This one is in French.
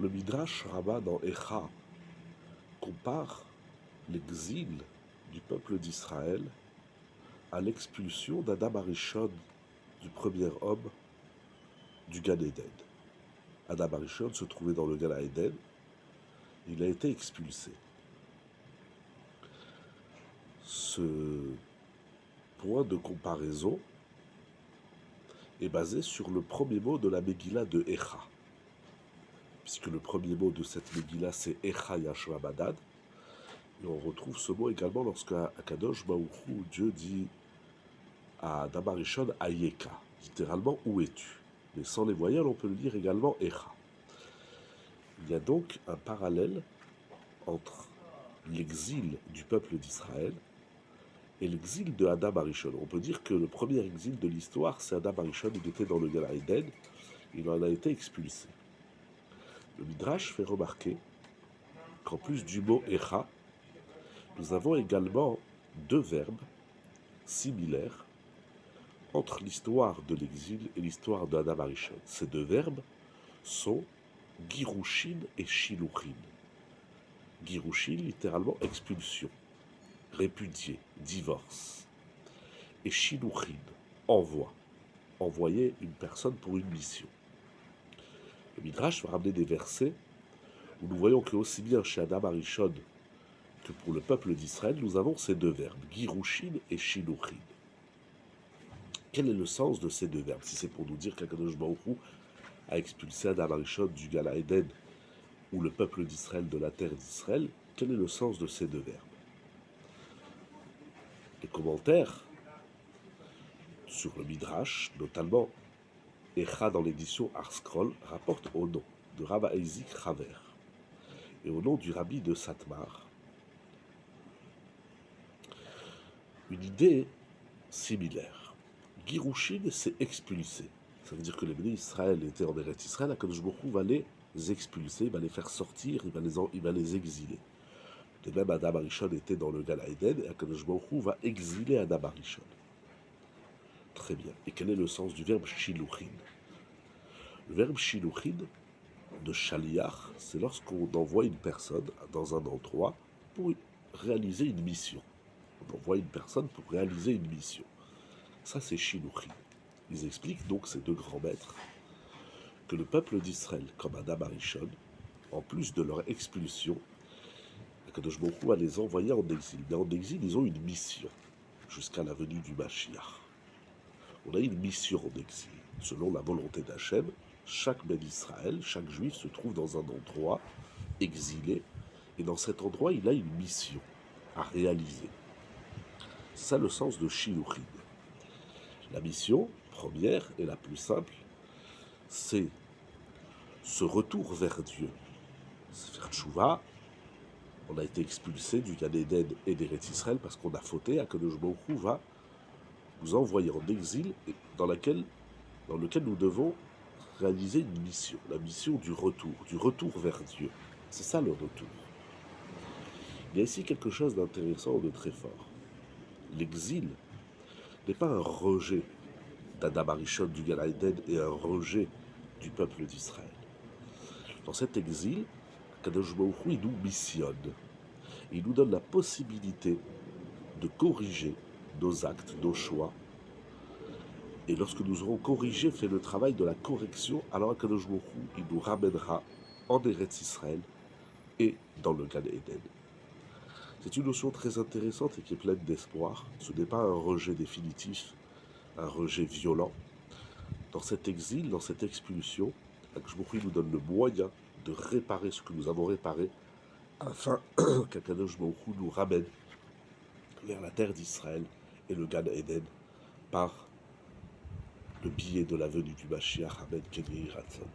Le Midrash Rabbah dans Echa compare l'exil du peuple d'Israël à l'expulsion d'Adam Arishon, du premier homme, du Gan Eden. Adam Arishon se trouvait dans le Gan Eden, il a été expulsé. Ce point de comparaison est basé sur le premier mot de la Megillah de Echa, puisque le premier mot de cette Megillah c'est Echa Yashua Badad, et on retrouve ce mot également lorsque Akadosh Baruch Hu, Dieu dit à Adam Arishon Ayeka, littéralement où es-tu? Mais sans les voyelles, on peut le dire également Echa. Il y a donc un parallèle entre l'exil du peuple d'Israël et l'exil de Adam Arishon. On peut dire que le premier exil de l'histoire, c'est Adam Arishon, il était dans le Gan Eden, il en a été expulsé. Le Midrash fait remarquer qu'en plus du mot Echa, nous avons également deux verbes similaires entre l'histoire de l'exil et l'histoire de Adam Arishon. Ces deux verbes sont Girushin et Shiluchin. Girushin, littéralement expulsion, répudier, divorce. Et Shiluchin, envoi, envoyer une personne pour une mission. Le Midrash va ramener des versets où nous voyons que aussi bien chez Adam Arishon que pour le peuple d'Israël, nous avons ces deux verbes, Girushin et Shiluchin. Quel est le sens de ces deux verbes? Si c'est pour nous dire qu'Akadosh Baruch Hu a expulsé Adam Arishon du Gan Eden ou le peuple d'Israël de la terre d'Israël, quel est le sens de ces deux verbes? Les commentaires sur le Midrash, notamment Echa dans l'édition Art-Scroll, rapportent au nom de Rav Isaac Haver et au nom du rabbi de Satmar une idée similaire. Girushin, c'est expulser. Ça veut dire que les bénis Israël étaient en Eretz Israël, Akadosh Baruch Hu va les expulser, il va les faire sortir, il va les exiler. De même, Adam Arishon était dans le Gan Eden, et Akadosh Baruch Hu va exiler Adam Arishon. Très bien. Et quel est le sens du verbe shiluchin? Le verbe shiluchin de shaliach, c'est lorsqu'on envoie une personne dans un endroit pour réaliser une mission. On envoie une personne pour réaliser une mission. Ça, c'est shiluchin. Ils expliquent donc, ces deux grands maîtres, que le peuple d'Israël, comme Adam Arishon, en plus de leur expulsion, Akadosh Baruch Hu va les envoyer en exil. Mais en exil, ils ont une mission jusqu'à la venue du Mashiach. On a une mission en exil. Selon la volonté d'Hachem, chaque ben Israël, chaque juif se trouve dans un endroit exilé, et dans cet endroit, il a une mission à réaliser. C'est ça le sens de Shiluchin. La mission première et la plus simple, c'est ce retour vers Dieu. C'est faire tchouva. On a été expulsé du Gan Eden et d'Eretz Israël parce qu'on a fauté. Akadosh Baruch Hu va nous envoyer en exil dans lequel nous devons réaliser une mission, la mission du retour vers Dieu. C'est ça le retour. Il y a ici quelque chose d'intéressant, de très fort. L'exil n'est pas un rejet d'Adam Arishon du Gan Eden et un rejet du peuple d'Israël. Dans cet exil, Kadosh Baruch Hu, il nous missionne. Il nous donne la possibilité de corriger nos actes, nos choix. Et lorsque nous aurons corrigé, fait le travail de la correction, alors Kadosh Baruch Hu, il nous ramènera en Eretz Israël et dans le Gan Eden. C'est une notion très intéressante et qui est pleine d'espoir. Ce n'est pas un rejet définitif, un rejet violent. Dans cet exil, dans cette expulsion, Akadosh Baruch Hu nous donne le moyen de réparer ce que nous avons réparé, afin qu'Akadosh Baruch Hu nous ramène vers la terre d'Israël et le Gan Eden par le biais de la venue du Mashiach, Amen, Ken Yehי Ratzon.